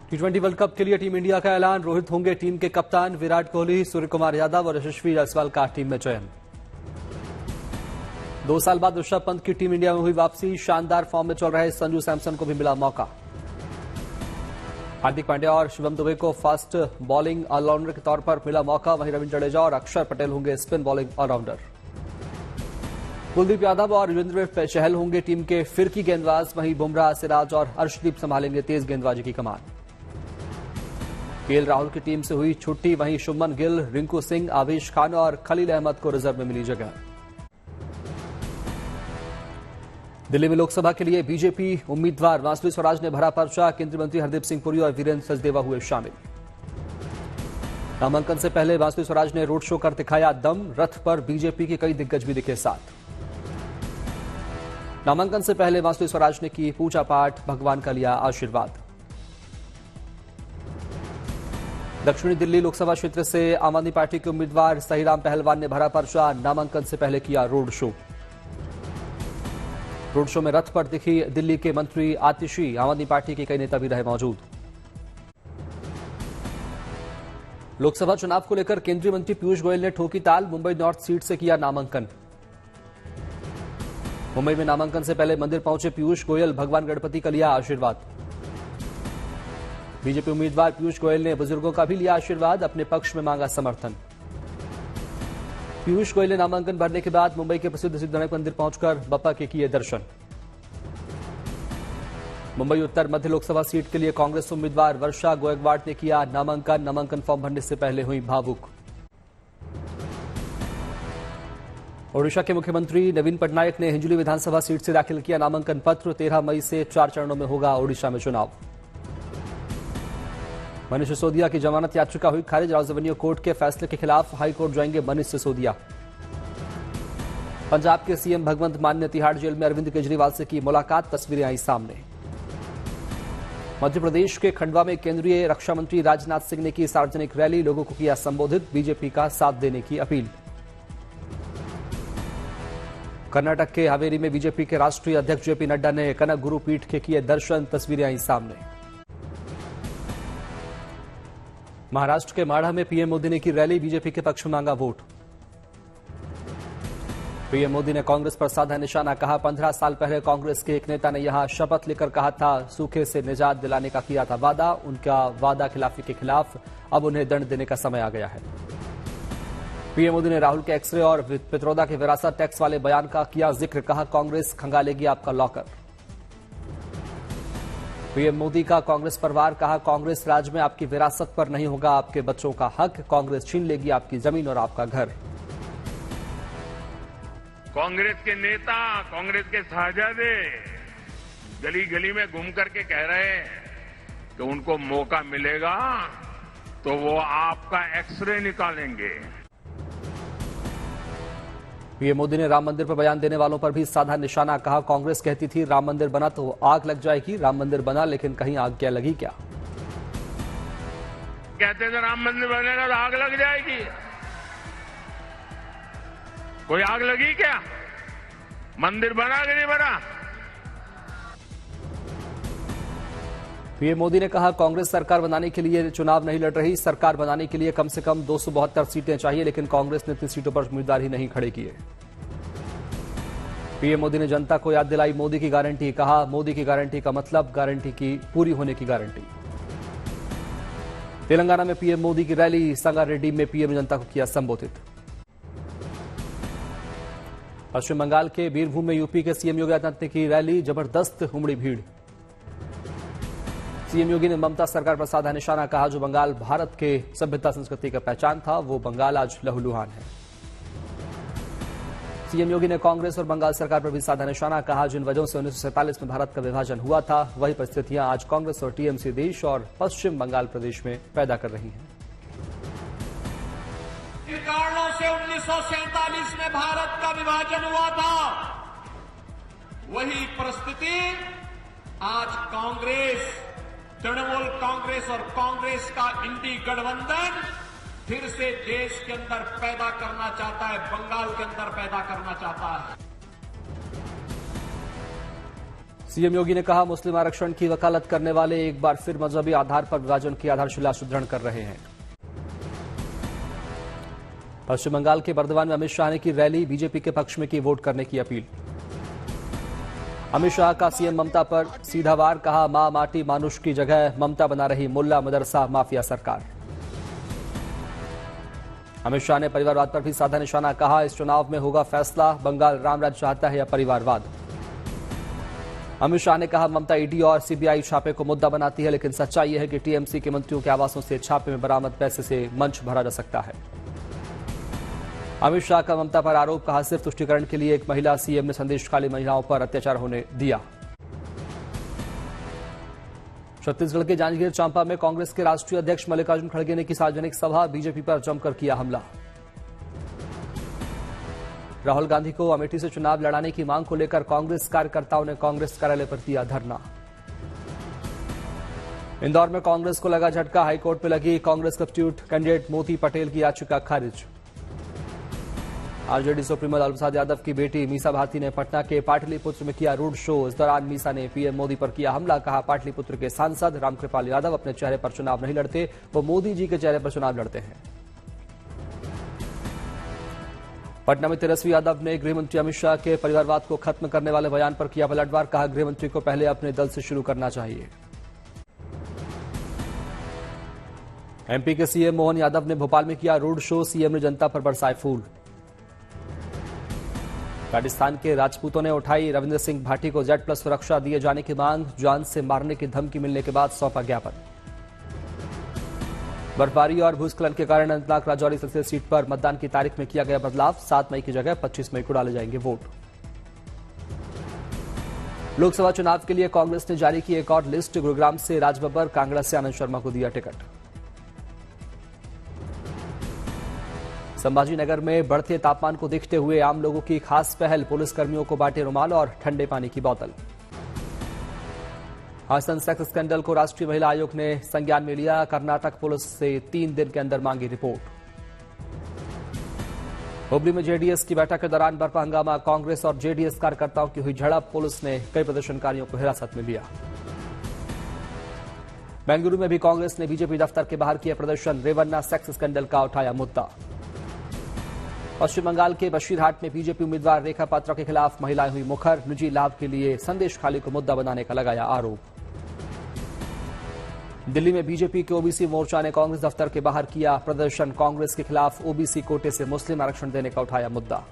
T20 world cup के लिए team India का ऐलान। रोहित होंगे टीम के कप्तान, विराट कोहली, सूर्य कुमार यादव और यशस्वी जायसवाल का टीम में चयन। 2 साल बाद ऋषभ पंत की टीम इंडिया में हुई वापसी। शानदार फॉर्म में चल रहे संजू सैमसन को भी मिला मौका। हार्दिक पांड्या और शिवम दुबे को फास्ट बॉलिंग ऑलराउंडर के तौर पर मिला मौका। वहीं रविंद्र जडेजा और अक्षर पटेल होंगे spin bowling all rounder. Kuldeep Yadav और युजवेंद्र चहल होंगे टीम के फिरकी गेंदबाज। वहीं बुमराह, सिराज और अर्शदीप संभालेंगे तेज गेंदबाजी की कमान। केएल राहुल की टीम से हुई छुट्टी। वहीं शुभमन गिल, रिंकू सिंह, आवेश खान और खलील अहमद को रिजर्व में मिली जगह। दिल्ली में लोकसभा के लिए बीजेपी उम्मीदवार वासवी स्वराज ने भरा पर्चा। केंद्रीय मंत्री हरदीप सिंह पुरी और वीरेंद्र सचदेवा हुए शामिल। नामांकन से पहले वासवी स्वराज ने रोड शो कर दिखाया दम। रथ पर बीजेपी के कई दिग्गज भी दिखे साथ। नामांकन से पहले वासवी स्वराज ने की पूजा पाठ, भगवान का लिया आशीर्वाद। दक्षिणी दिल्ली लोकसभा क्षेत्र से आम आदमी पार्टी के उम्मीदवार सहीराम पहलवान ने भरा पर्चा। नामांकन से पहले किया रोड शो। रोड शो में रथ पर दिखी दिल्ली के मंत्री आतिशी। आम आदमी पार्टी के कई नेता भी रहे मौजूद। लोकसभा चुनाव को लेकर केंद्रीय मंत्री पीयूष गोयल ने ठोकी ताल। मुंबई नॉर्थ सीट से किया नामांकन। मुंबई में नामांकन से पहले मंदिर पहुंचे पीयूष गोयल। भगवान गणपति का लिया आशीर्वाद। बीजेपी उम्मीदवार पीयूष गोयल ने बुजुर्गों का भी लिया आशीर्वाद। अपने पक्ष में मांगा समर्थन। पीयूष गोयल ने नामांकन भरने के बाद मुंबई के प्रसिद्ध सिद्धिविनायक मंदिर पहुंचकर बप्पा के किए दर्शन। मुंबई उत्तर मध्य लोकसभा सीट के लिए कांग्रेस उम्मीदवार वर्षा गोयकवाड ने किया नामांकन। नामांकन फॉर्म भरने से पहले हुई भावुक। ओडिशा के मुख्यमंत्री नवीन पटनायक ने हिंजली विधानसभा सीट से दाखिल किया नामांकन पत्र। 13 मई से 4 चरणों में होगा ओडिशा में चुनाव। मनीष सिसोदिया की जमानत याचिका हुई खारिज। राउज एवेन्यू कोर्ट के फैसले के खिलाफ हाईकोर्ट जाएंगे मनीष सिसोदिया। पंजाब के सीएम भगवंत मान ने तिहाड़ जेल में अरविंद केजरीवाल से की मुलाकात। तस्वीरें आई सामने। मध्य प्रदेश के खंडवा में केंद्रीय रक्षा मंत्री राजनाथ सिंह ने की सार्वजनिक रैली। लोगों को किया संबोधित। बीजेपी का साथ देने की अपील। कर्नाटक के हावेरी में बीजेपी के राष्ट्रीय अध्यक्ष जेपी नड्डा ने कनक गुरु पीठ के किए दर्शन। तस्वीरें आई सामने। महाराष्ट्र के माढ़ा में पीएम मोदी ने की रैली। बीजेपी के पक्ष में मांगा वोट। पीएम मोदी ने कांग्रेस पर साधा निशाना। कहा 15 साल पहले कांग्रेस के एक नेता ने यहां शपथ लेकर कहा था सूखे से निजात दिलाने का किया था वादा। उनका वादा खिलाफी के खिलाफ अब उन्हें दंड देने का समय आ गया है। पीएम मोदी ने राहुल के एक्सरे और पित्रोदा के विरासत टैक्स वाले बयान का किया जिक्र। कहा कांग्रेस खंगालेगी आपका लॉकर। पीएम मोदी का कांग्रेस परिवार। कहा कांग्रेस राज में आपकी विरासत पर नहीं होगा आपके बच्चों का हक। कांग्रेस छीन लेगी आपकी जमीन और आपका घर। कांग्रेस के नेता, कांग्रेस के साहजादे गली गली में घूम करके कह रहे हैं कि उनको मौका मिलेगा तो वो आपका एक्सरे निकालेंगे। पीएम मोदी ने राम मंदिर पर बयान देने वालों पर भी साधा निशाना। कहा कांग्रेस कहती थी राम मंदिर बना तो आग लग जाएगी। राम मंदिर बना लेकिन कहीं आग क्या लगी क्या? कहते थे राम मंदिर बनेगा तो आग लग जाएगी। कोई आग लगी क्या? मंदिर बना कि नहीं बना? पीएम मोदी ने कहा कांग्रेस सरकार बनाने के लिए चुनाव नहीं लड़ रही। सरकार बनाने के लिए कम से कम 272 सीटें चाहिए, लेकिन कांग्रेस ने इतनी सीटों पर उम्मीदवार ही नहीं खड़े किए। पीएम मोदी ने जनता को याद दिलाई मोदी की गारंटी। कहा मोदी की गारंटी का मतलब गारंटी की पूरी होने की गारंटी। तेलंगाना में पीएम मोदी की रैली। संगारेड्डी में पीएम जनता को किया संबोधित। पश्चिम बंगाल के बीरभूम में यूपी के सीएम योगी आदित्यनाथ ने की रैली। जबरदस्त उमड़ी भीड़। सीएम योगी ने ममता सरकार पर साधा निशाना। कहा जो बंगाल भारत के सभ्यता संस्कृति का पहचान था वो बंगाल आज लहूलुहान है। सीएम योगी ने कांग्रेस और बंगाल सरकार पर भी साधा निशाना। कहा जिन वजहों से 1947 में भारत का विभाजन हुआ था वही परिस्थितियां आज कांग्रेस और टीएमसी देश और पश्चिम बंगाल प्रदेश में पैदा कर रही हैं। इन कारणों से 1947 में भारत का विभाजन हुआ था। वही परिस्थिति आज कांग्रेस, तृणमूल कांग्रेस और कांग्रेस का इंडी गठबंधन फिर से देश के अंदर पैदा करना चाहता है, बंगाल के अंदर पैदा करना चाहता है। सीएम योगी ने कहा, मुस्लिम आरक्षण की वकालत करने वाले एक बार फिर मजहबी आधार पर विभाजन की आधारशिला सुदृढ़ कर रहे हैं। पश्चिम बंगाल के बर्दवान में अमित शाह ने की रैली, बीजेपी के पक्ष में की वोट करने की अपील। अमित शाह का सीएम ममता पर सीधा वार, कहा मां माटी मानुष की जगह ममता बना रही मुल्ला मदरसा माफिया सरकार। अमित शाह ने परिवारवाद पर भी साधा निशाना, कहा इस चुनाव में होगा फैसला, बंगाल राम राज्य चाहता है या परिवारवाद। अमित शाह ने कहा, ममता ईडी और सीबीआई छापे को मुद्दा बनाती है, लेकिन सच्चाई यह है कि टीएमसी के मंत्रियों के आवासों से छापे में बरामद पैसे से मंच भरा जा सकता है। अमित शाह का ममता पर आरोप, कहा सिर्फ तुष्टिकरण के लिए एक महिला सीएम ने संदेश खाली महिलाओं पर अत्याचार होने दिया। छत्तीसगढ़ के जांजगीर चांपा में कांग्रेस के राष्ट्रीय अध्यक्ष मल्लिकार्जुन खड़गे ने की सार्वजनिक सभा, बीजेपी पर जमकर किया हमला। राहुल गांधी को अमेठी से चुनाव लड़ाने की मांग को लेकर कांग्रेस कार्यकर्ताओं ने कांग्रेस कार्यालय पर दिया धरना। इंदौर में कांग्रेस को लगा झटका, हाईकोर्ट में लगी कांग्रेस सब्स्टिट्यूट कैंडिडेट मोती पटेल की याचिका खारिज। आरजेडी सुप्रीमो लालू प्रसाद यादव की बेटी मीसा भारती ने पटना के पाटलिपुत्र में किया रोड शो। इस दौरान मीसा ने पीएम मोदी पर किया हमला, कहा पाटलिपुत्र के सांसद रामकृपाल यादव अपने चेहरे पर चुनाव नहीं लड़ते, वो मोदी जी के चेहरे पर चुनाव लड़ते हैं। पटना में तेजस्वी यादव ने गृहमंत्री अमित शाह के परिवारवाद को खत्म करने वाले बयान पर किया पलटवार, कहा गृहमंत्री को पहले अपने दल से शुरू करना चाहिए। एमपी के सीएम मोहन यादव ने भोपाल में किया रोड शो, सीएम ने जनता पर बरसाए फूल। राजस्थान के राजपूतों ने उठाई रविंद्र सिंह भाटी को Z+ सुरक्षा दिए जाने की मांग, जान से मारने की धमकी मिलने के बाद सौंपा ज्ञापन। बर्फबारी और भूस्खलन के कारण अनंतनाग राजौरी संसदीय सीट पर मतदान की तारीख में किया गया बदलाव, 7 मई की जगह 25 मई को डाले जाएंगे वोट। लोकसभा चुनाव के लिए कांग्रेस ने जारी की एक और लिस्ट, गुरुग्राम से राज बब्बर, कांगड़ा से आनंद शर्मा को दिया टिकट। संभाजी नगर में बढ़ते तापमान को देखते हुए आम लोगों की खास पहल, पुलिसकर्मियों को बांटे रुमाल और ठंडे पानी की बोतल। हासन सेक्स स्कैंडल को राष्ट्रीय महिला आयोग ने संज्ञान में लिया, कर्नाटक पुलिस से 3 दिन के अंदर मांगी रिपोर्ट। हुबली में जेडीएस की बैठक के दौरान बरपा हंगामा, कांग्रेस और जेडीएस कार्यकर्ताओं की हुई झड़प, पुलिस ने कई प्रदर्शनकारियों को हिरासत में लिया। बेंगलुरु में भी कांग्रेस ने बीजेपी दफ्तर के बाहर किया प्रदर्शन, रेवन्ना सेक्स स्कैंडल का उठाया मुद्दा। पश्चिम बंगाल के बशीरहाट में बीजेपी उम्मीदवार रेखा पात्रा के खिलाफ महिलाएं हुई मुखर, निजी लाभ के लिए संदेश खाली को मुद्दा बनाने का लगाया आरोप। दिल्ली में बीजेपी के ओबीसी मोर्चा ने कांग्रेस दफ्तर के बाहर किया प्रदर्शन, कांग्रेस के खिलाफ ओबीसी कोटे से मुस्लिम आरक्षण देने का उठाया मुद्दा।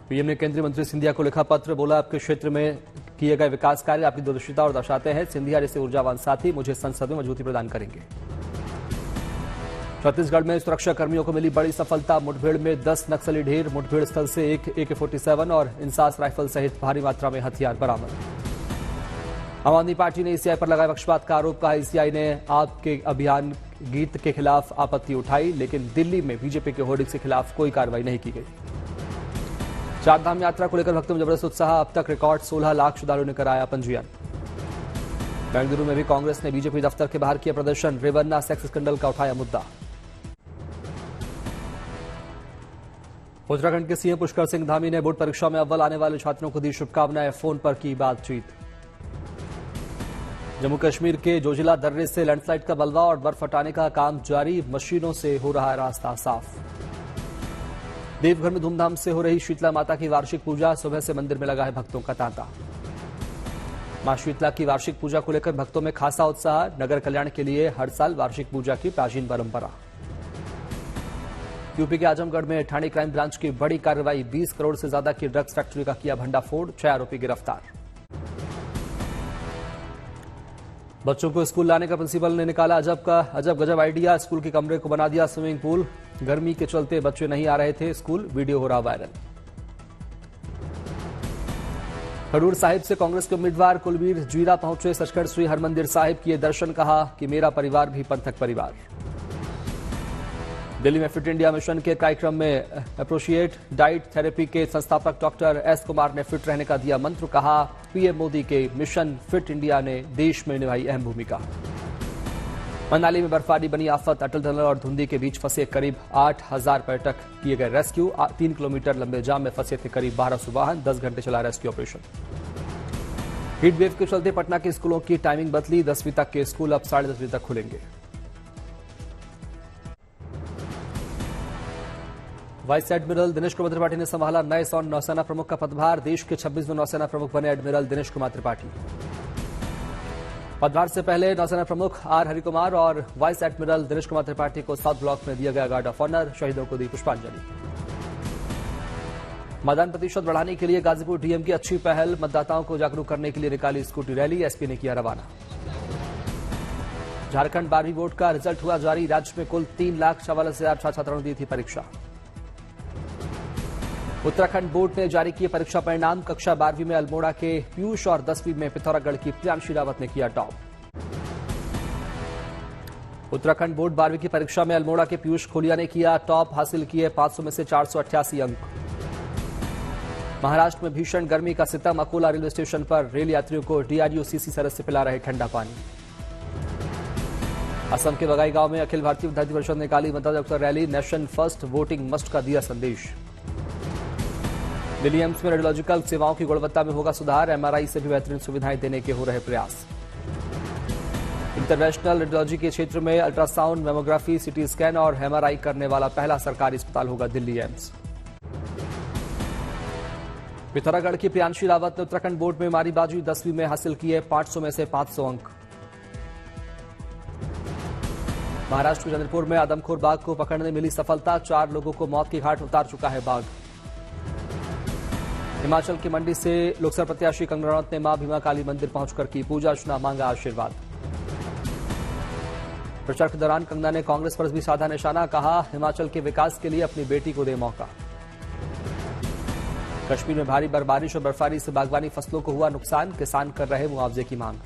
पीएम ने केंद्रीय मंत्री सिंधिया को लिखा पत्र, बोला आपके क्षेत्र में किए गए विकास कार्य आपकी दूरदर्शिता और दर्शाते हैं। सिंधिया जैसे ऊर्जावान साथी मुझे संसद में मजबूती प्रदान करेंगे। छत्तीसगढ़ में सुरक्षा कर्मियों को मिली बड़ी सफलता, मुठभेड़ में 10 नक्सली ढेर, मुठभेड़ स्थल से एक AK-47 और इंसास राइफल सहित भारी मात्रा में हथियार बरामद। आम आदमी पार्टी ने ईसीआई पर लगाया पक्षपात का आरोप, कहा ईसीआई ने आपके अभियान गीत के खिलाफ आपत्ति उठाई, लेकिन दिल्ली में बीजेपी के होर्डिंग्स के खिलाफ कोई कार्रवाई नहीं की गई। चारधाम यात्रा को लेकर भक्तों में जबरदस्त उत्साह, अब तक रिकॉर्ड 16 लाख श्रद्धालुओं ने कराया पंजीयन। बेंगलुरु में भी कांग्रेस ने बीजेपी दफ्तर के बाहर किया प्रदर्शन, रेवन्ना सेक्स स्कैंडल का उठाया मुद्दा। उत्तराखंड के सीएम पुष्कर सिंह धामी ने बोर्ड परीक्षा में अव्वल आने वाले छात्रों को दी शुभकामनाएं, फोन पर की बातचीत। जम्मू कश्मीर के जोजिला दर्रे से लैंडस्लाइड का मलबा और बर्फ हटाने का काम जारी, मशीनों से हो रहा है रास्ता साफ। देवघर में धूमधाम से हो रही शीतला माता की वार्षिक पूजा, सुबह से मंदिर में लगा है भक्तों का तांता। मां शीतला की वार्षिक पूजा को लेकर भक्तों में खासा उत्साह, नगर कल्याण के लिए हर साल वार्षिक पूजा की प्राचीन परंपरा। यूपी के आजमगढ़ में ठाणे क्राइम ब्रांच की बड़ी कार्रवाई, 20 करोड़ से ज्यादा की ड्रग्स फैक्ट्री का किया भंडाफोड़, 6 आरोपी गिरफ्तार। बच्चों को स्कूल लाने का प्रिंसिपल ने निकाला अजब गजब आइडिया, स्कूल के कमरे को बना दिया स्विमिंग पूल, गर्मी के चलते बच्चे नहीं आ रहे थे स्कूल, वीडियो हो रहा वायरल। खडूर साहिब से कांग्रेस के उम्मीदवार कुलबीर जीरा पहुंचे सचखंड श्री हरमंदिर साहिब, किए दर्शन, कहा कि मेरा परिवार भी पंथक परिवार। दिल्ली में फिट इंडिया मिशन के कार्यक्रम में अप्रोशिएट डाइट थेरेपी के संस्थापक डॉक्टर एस कुमार ने फिट रहने का दिया मंत्र, कहा पीएम मोदी के मिशन फिट इंडिया ने देश में निभाई अहम भूमिका। मनाली में बर्फबारी बनी आफत। अटल टनल और धुंधी के बीच फंसे करीब 8,000 पर्यटक किए गए रेस्क्यू। 3 किलोमीटर लंबे जाम में फंसे थे करीब 1200 वाहन। 10 घंटे चला रेस्क्यू ऑपरेशन। हीट वेव के चलते पटना के स्कूलों की टाइमिंग बदली। 10वीं तक के स्कूल अब 10:30 बजे तक खुलेंगे। वाइस एडमिरल दिनेश कुमार त्रिपाठी ने संभाला नए नौसेना प्रमुख का पदभार। देश के 26वें नौसेना प्रमुख बने एडमिरल दिनेश कुमार त्रिपाठी। पदभार से पहले नौसेना प्रमुख आर हरिकुमार और वाइस एडमिरल दिनेश कुमार त्रिपाठी को साउथ ब्लॉक में दिया गया गार्ड ऑफ ऑनर। शहीदों को दी पुष्पांजलि। मतदान प्रतिशत बढ़ाने के लिए गाजीपुर डीएम की अच्छी पहल। मतदाताओं को जागरूक करने के लिए निकाली स्कूटी रैली। एसपी ने किया रवाना। झारखंड 12वीं बोर्ड का रिजल्ट हुआ जारी। राज्य में कुल 3,44,000 छात्रों ने दी थी परीक्षा। उत्तराखंड बोर्ड ने जारी किए परीक्षा परिणाम। कक्षा 12वीं में अल्मोड़ा के पीयूष और 10वीं में पिथौरागढ़ की प्रियांशी रावत ने किया टॉप। उत्तराखंड बोर्ड 12वीं की परीक्षा में अल्मोड़ा के पीयूष खोलिया ने किया टॉप। हासिल किए 500 में से 488 अंक। महाराष्ट्र में भीषण गर्मी का सितम। अकोला रेलवे स्टेशन पर रेल यात्रियों को डीआरयू सीसी सरस से पिला रहे ठंडा पानी। असम के बगाईगांव में अखिल भारतीय विद्यार्थी परिषद ने निकाली मतदाता rally. Nation first voting must का दिया संदेश। दिल्ली एम्स में रेडियोलॉजिकल सेवाओं की गुणवत्ता में होगा सुधार। एमआरआई से भी बेहतरीन सुविधाएं देने के हो रहे प्रयास। इंटरनेशनल रेडियोलॉजी के क्षेत्र में अल्ट्रासाउंड, मेमोग्राफी, सीटी स्कैन और एमआरआई करने वाला पहला सरकारी अस्पताल होगा दिल्ली एम्स। पिथौरागढ़ की प्रियांशी रावत ने उत्तराखंड बोर्ड में मारी बाजी। 10वीं में हासिल किए 500 में से 500 अंक। महाराष्ट्र के चंद्रपुर में आदमखोर बाघ को पकड़ने मिली सफलता। 4 लोगों को मौत की घाट उतार चुका है बाघ। हिमाचल की मंडी से लोकसभा प्रत्याशी कंगना रनौत ने मां भीमा काली मंदिर पहुंचकर की पूजा अर्चना, मांगा आशीर्वाद। प्रचार के दौरान कंगना ने कांग्रेस पर भी साधा निशाना। कहा हिमाचल के विकास के लिए अपनी बेटी को दे मौका। कश्मीर में भारी बर्फबारिश और बर्फबारी से बागवानी फसलों को हुआ नुकसान। किसान कर रहे मुआवजे की मांग।